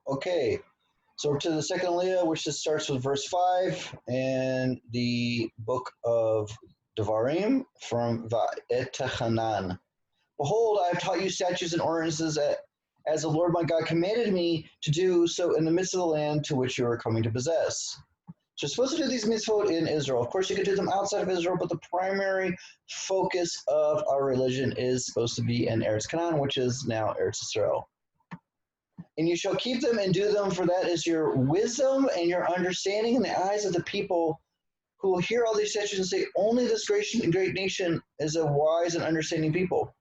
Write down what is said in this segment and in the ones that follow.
Okay, so we're to the second aliyah, which just starts with verse 5 and the book of Devarim from Va'etachanan. Behold, I have taught you statutes and ordinances as the Lord my God commanded me to do so in the midst of the land to which you are coming to possess. So you're supposed to do these mitzvot in Israel. Of course, you could do them outside of Israel, but the primary focus of our religion is supposed to be in Eretz Canaan, which is now Eretz Israel. And you shall keep them and do them, for that is your wisdom and your understanding in the eyes of the people who will hear all these statutes and say, only this great nation is a wise and understanding people.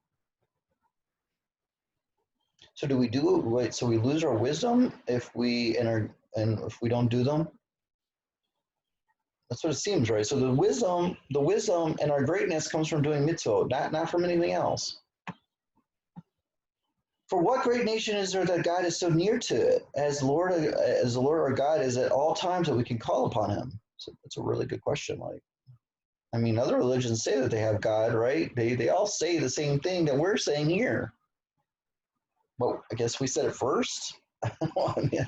So do we do it? Wait, so we lose our wisdom if we and if we don't do them? That's what it seems, right? So the wisdom and our greatness comes from doing mitzvot, not from anything else. For what great nation is there that God is so near to it, as the Lord our God is at all times that we can call upon Him? So that's a really good question. Like, I mean, other religions say that they have God, right? They all say the same thing that we're saying here. Well, I guess we said it first. I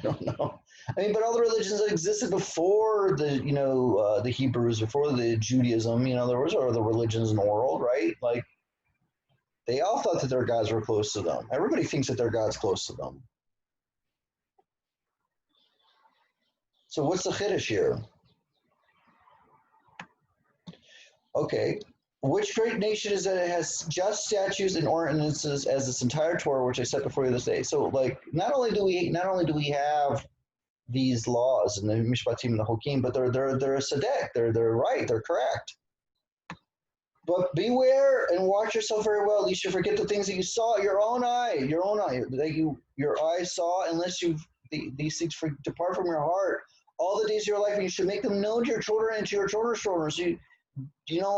don't know. I mean, but all the religions that existed before the Hebrews, before the Judaism, there was other religions in the world, right? Like, they all thought that their gods were close to them. Everybody thinks that their God's close to them. So what's the chiddush here? Okay. Which great nation is that it has just statutes and ordinances as this entire Torah, which I set before you this day? So, like, not only do we have these laws and the mishpatim and the hokim, but they're a sadek. They're right. They're correct. But beware and watch yourself very well, lest you forget the things that you saw your own eye, that your eyes saw, unless these things depart from your heart all the days of your life, and you should make them known to your children and to your children's children. So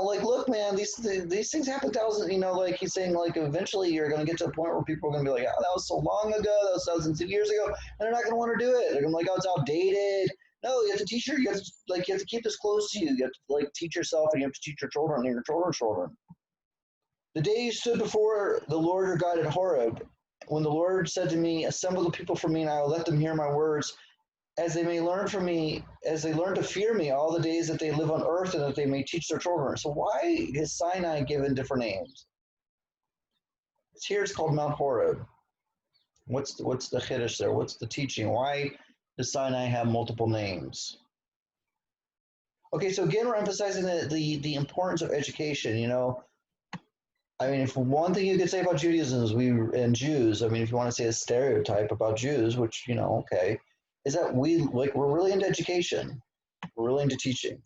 like, look, man, these things happen thousands. Like he's saying, like eventually you're going to get to a point where people are going to be like, oh, that was so long ago, that was thousands of years ago, and they're not going to want to do it. They're going to be like, oh, it's outdated. No, you have to teach you have to keep this close to you. You have to like teach yourself, and you have to teach your children and your children's children. The day you stood before the Lord your God at Horeb, when the Lord said to me, assemble the people for me, and I will let them hear my words, as they may learn from me, as they learn to fear me all the days that they live on earth, and that they may teach their children. So why is Sinai given different names? It's called Mount Horeb. What's the chiddush there? What's the teaching? Why does Sinai have multiple names? Okay, so again, we're emphasizing the importance of education. I mean, if one thing you could say about Judaism and Jews, I mean, if you want to say a stereotype about Jews, which okay, is that we're really into education, we're really into teaching.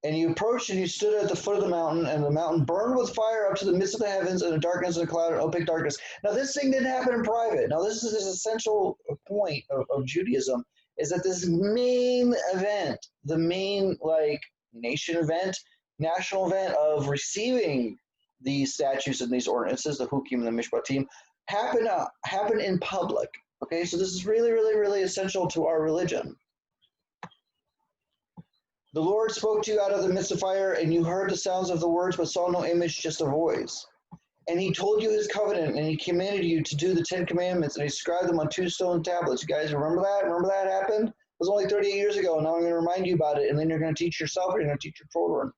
And you approached and you stood at the foot of the mountain, and the mountain burned with fire up to the midst of the heavens, and a darkness and a cloud and opaque darkness. Now, this thing didn't happen in private. Now, this is this essential point of Judaism, is that this main event, the main nation event, national event of receiving these statutes and these ordinances, the hukim and the mishpatim, happen in public. Okay, so this is really, really, really essential to our religion. The Lord spoke to you out of the midst of fire, and you heard the sounds of the words, but saw no image, just a voice. And he told you his covenant, and he commanded you to do the 10 commandments, and he inscribed them on 2 stone tablets. You guys remember that? Remember that happened? It was only 38 years ago, and now I'm going to remind you about it, and then you're going to teach yourself, and you're going to teach your children.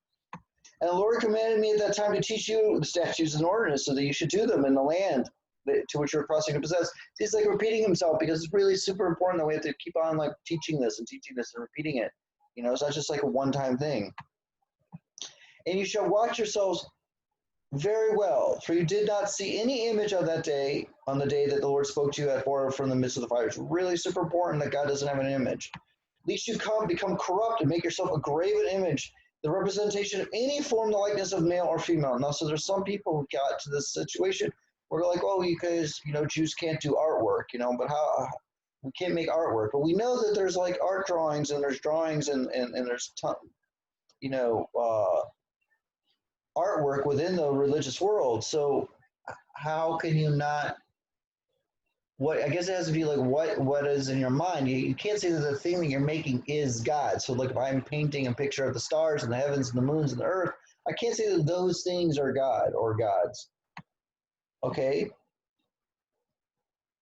And the Lord commanded me at that time to teach you the statutes and ordinances, so that you should do them in the land to which you're crossing to possess. He's like repeating himself, because it's really super important that we have to keep on teaching this and repeating it. It's not just like a one-time thing. And you shall watch yourselves very well, for you did not see any image of that day, on the day that the Lord spoke to you at Horeb from the midst of the fire. It's really super important that God doesn't have an image. Lest you become corrupt and make yourself a graven image, the representation of any form, the likeness of male or female. Now, so there's some people who got to this situation where they're like, oh, because Jews can't do artwork, but how? We can't make artwork, but we know that there's art drawings, and there's drawings, and there's artwork within the religious world. So how can you not? I guess it has to be what is in your mind. You can't say that the thing that you're making is God. So if I'm painting a picture of the stars and the heavens and the moons and the earth, I can't say that those things are God or gods. Okay.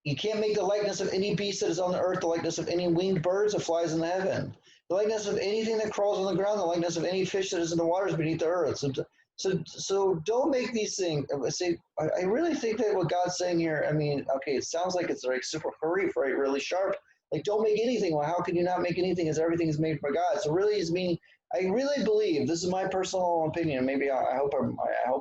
You can't make the likeness of any beast that is on the earth, the likeness of any winged birds that flies in the heaven, the likeness of anything that crawls on the ground, the likeness of any fish that is in the waters beneath the earth. So don't make these things. I really think that what God's saying here, I mean, okay, it sounds like it's like super harif, right? Really sharp. Like, don't make anything. Well, how can you not make anything as everything is made by God? So really is meaning, I really believe, this is my personal opinion. Maybe I hope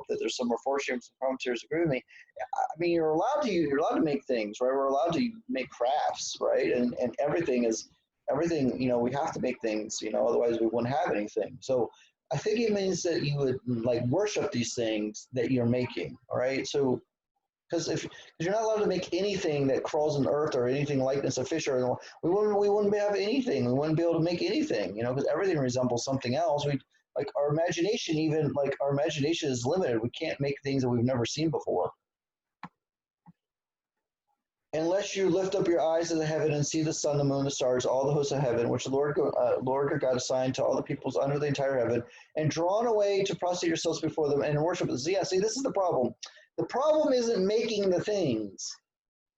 that there's some reformers, some commentators agree with me. I mean, you're allowed to make things, right? We're allowed to make crafts, right? And everything, we have to make things, otherwise we wouldn't have anything. So I think it means that you would like worship these things that you're making, all right? So because you're not allowed to make anything that crawls on earth or anything likeness of fish, or we wouldn't have anything. We wouldn't be able to make anything, because everything resembles something else. We like our imagination, even like our imagination is limited. We can't make things that we've never seen before. Unless you lift up your eyes to the heaven and see the sun, the moon, the stars, all the hosts of heaven, which the Lord your God assigned to all the peoples under the entire heaven, and drawn away to prostrate yourselves before them and worship them. Yeah, see, this is the problem. The problem isn't making the things.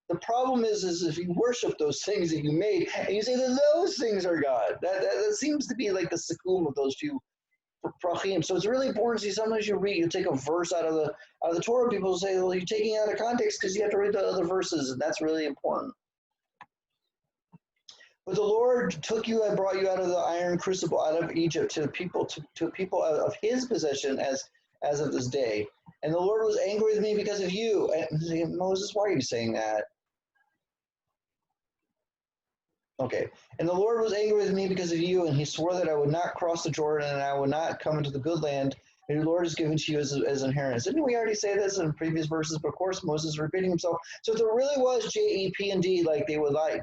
The problem is if you worship those things that you made, and you say that those things are God. That seems to be like the sekum of those few prachim. So it's really important. See, sometimes you take a verse out of the Torah. People say, well, you're taking it out of context because you have to read the other verses, and that's really important. But the Lord took you and brought you out of the iron crucible, out of Egypt, to people of His possession, as of this day. And the Lord was angry with me because of you. And Moses, why are you saying that? Okay. And the Lord was angry with me because of you, and He swore that I would not cross the Jordan, and I would not come into the good land that the Lord has given to you as inheritance. Didn't we already say this in previous verses? But of course, Moses is repeating himself. So if there really was J, E, P, and D, like they would like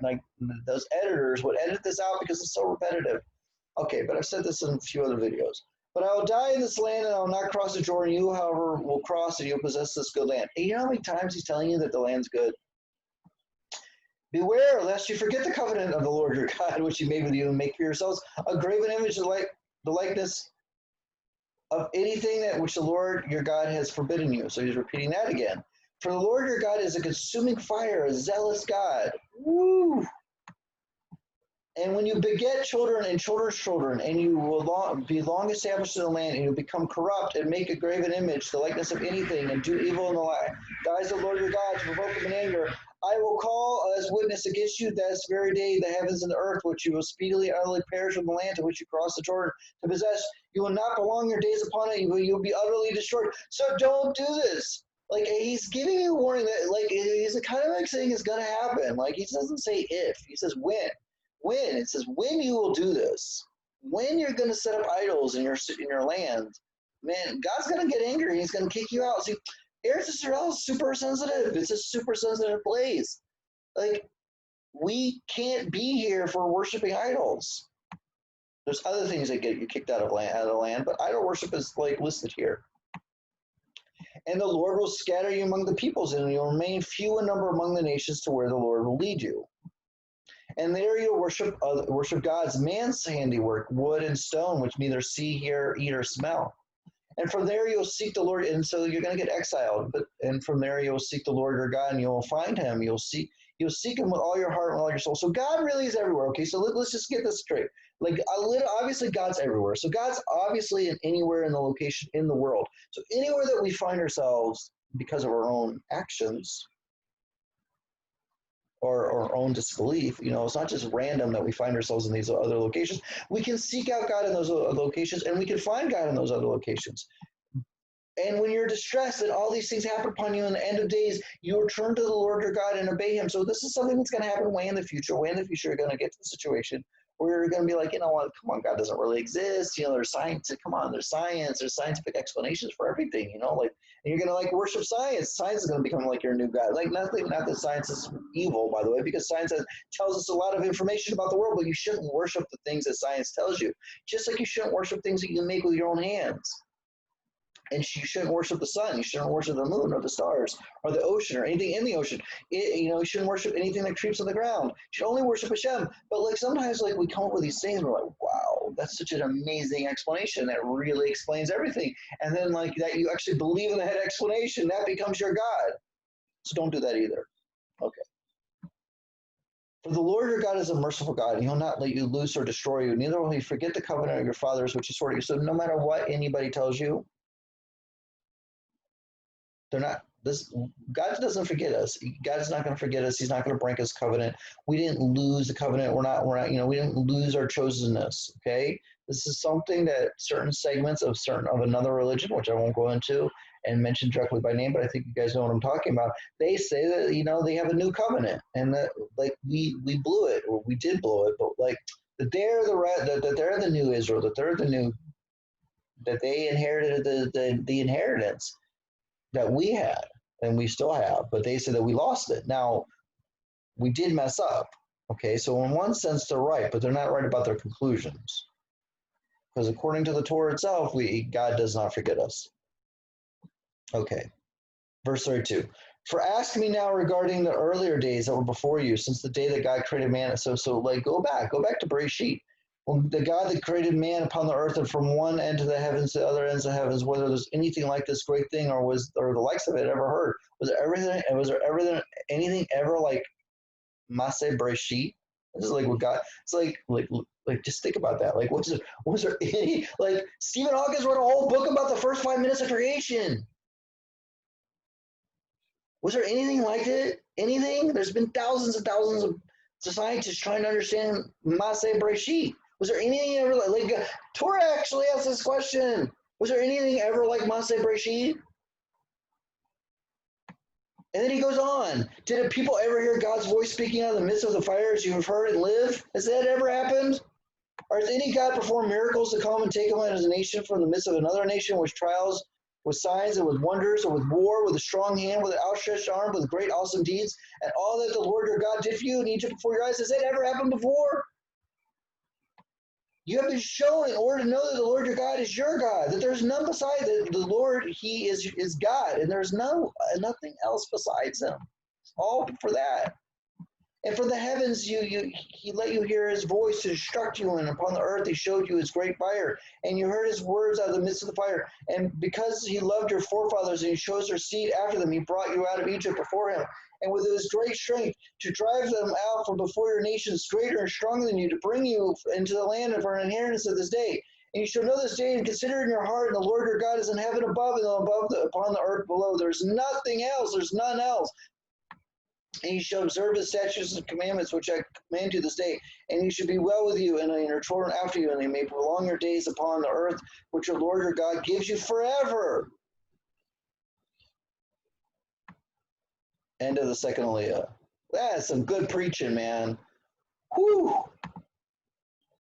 those editors would edit this out because it's so repetitive. Okay, but I've said this in a few other videos. But I will die in this land, and I will not cross the Jordan. You, however, will cross, and you'll possess this good land. And you know how many times He's telling you that the land's good? Beware lest you forget the covenant of the Lord your God, which He made with you, and make for yourselves a graven image like the likeness of anything that which the Lord your God has forbidden you. So He's repeating that again. For the Lord your God is a consuming fire, a zealous God. Woo! And when you beget children and children's children, and you will be long established in the land, and you become corrupt, and make a graven image, the likeness of anything, and do evil in the eyes of the Lord your God, to provoke Him in anger, I will call as witness against you this very day the heavens and the earth, which you will speedily utterly perish from the land to which you cross the Jordan to possess. You will not prolong your days upon it, you will be utterly destroyed. So don't do this. Like, He's giving you a warning that, like, He's kind of like saying it's going to happen. Like, He doesn't say if, He says when. When. It says when you will do this. When you're going to set up idols in your land. Man, God's going to get angry. He's going to kick you out. See, Eretz Yisrael is super sensitive. It's a super sensitive place. Like, we can't be here for worshiping idols. There's other things that get you kicked out of the land, but idol worship is like listed here. And the Lord will scatter you among the peoples, and you'll remain few in number among the nations to where the Lord will lead you. And there you'll worship God's man's handiwork, wood and stone, which neither see, hear, eat, or smell. And from there you'll seek the Lord, and so you're going to get exiled. And from there you'll seek the Lord your God, and you'll find Him. You'll seek Him with all your heart and all your soul. So God really is everywhere. Okay, so let's just get this straight. Like, obviously God's everywhere. So God's obviously anywhere in the location in the world. So anywhere that we find ourselves because of our own actions, or our own disbelief, it's not just random that we find ourselves in these other locations. We can seek out God in those locations, and we can find God in those other locations. And when you're distressed and all these things happen upon you in the end of days, you return to the Lord your God and obey Him. So this is something that's going to happen way in the future. Way in the future, you're going to get to the situation where you're going to be like, you know what, come on, God doesn't really exist. There's science. Come on, there's science. There's scientific explanations for everything. And you're going to worship science. Science is going to become like your new God. Not that science is evil, by the way, because science tells us a lot of information about the world, but you shouldn't worship the things that science tells you. Just like you shouldn't worship things that you make with your own hands. And you shouldn't worship the sun. You shouldn't worship the moon or the stars or the ocean or anything in the ocean. You shouldn't worship anything that creeps on the ground. You should only worship Hashem. But sometimes we come up with these things and we're like, wow, that's such an amazing explanation that really explains everything. And then that you actually believe in that explanation, that becomes your God. So don't do that either. Okay. For the Lord your God is a merciful God, and he'll not let you loose or destroy you. Neither will he forget the covenant of your fathers, which he swore to you. So no matter what anybody tells you, they're not this God doesn't forget us. God's not going to forget us. He's not going to break his covenant. We didn't lose the covenant. We're not, we didn't lose our chosenness. Okay. This is something that certain segments of another religion, which I won't go into and mention directly by name, but I think you guys know what I'm talking about. They say that, they have a new covenant and that like we blew it, or we did blow it, but like that they're the new Israel, that they inherited the inheritance that we had and we still have, but they say that we lost it. Now, we did mess up. Okay, so in one sense, they're right, but they're not right about their conclusions. Because according to the Torah itself, God does not forget us. Okay, verse 32. For ask me now regarding the earlier days that were before you, since the day that God created man. So like go back to Bereshit. Well, the God that created man upon the earth and from one end of the heavens to the other ends of the heavens, whether there's anything like this great thing or the likes of it ever heard. Was there anything ever like Maseh Bereshit? This is like what God. It's like just think about that. Like was there any like Stephen Hawking wrote a whole book about the first 5 minutes of creation? Was there anything like it? Anything? There's been thousands and thousands of scientists trying to understand Maseh Bereshit. Was there anything ever like Torah actually asked this question? Was there anything ever like Maseh Bereshit? And then he goes on. Did people ever hear God's voice speaking out of the midst of the fire as you have heard and live? Has that ever happened? Or has any God performed miracles to come and take them as a nation from the midst of another nation with trials, with signs and with wonders, or with war, with a strong hand, with an outstretched arm, with great awesome deeds, and all that the Lord your God did for you in Egypt before your eyes? Has that ever happened before? You have been shown in order to know that the Lord your God is your God, that there's none beside the Lord. He is God, and there's nothing else besides him. All for that. And from the heavens, he let you hear his voice to instruct you, and upon the earth he showed you his great fire, and you heard his words out of the midst of the fire. And because he loved your forefathers and he chose their seed after them, he brought you out of Egypt before him, and with his great strength to drive them out from before your nations greater and stronger than you, to bring you into the land of our inheritance of this day. And you shall know this day and consider in your heart, and the Lord your God is in heaven above and upon the earth below. There's nothing else. There's none else. And you shall observe his statutes and commandments, which I command you this day. And he shall be well with you and your children after you, and they may prolong your days upon the earth, which your Lord your God gives you forever. End of the second aliyah. That's some good preaching, man. Whew.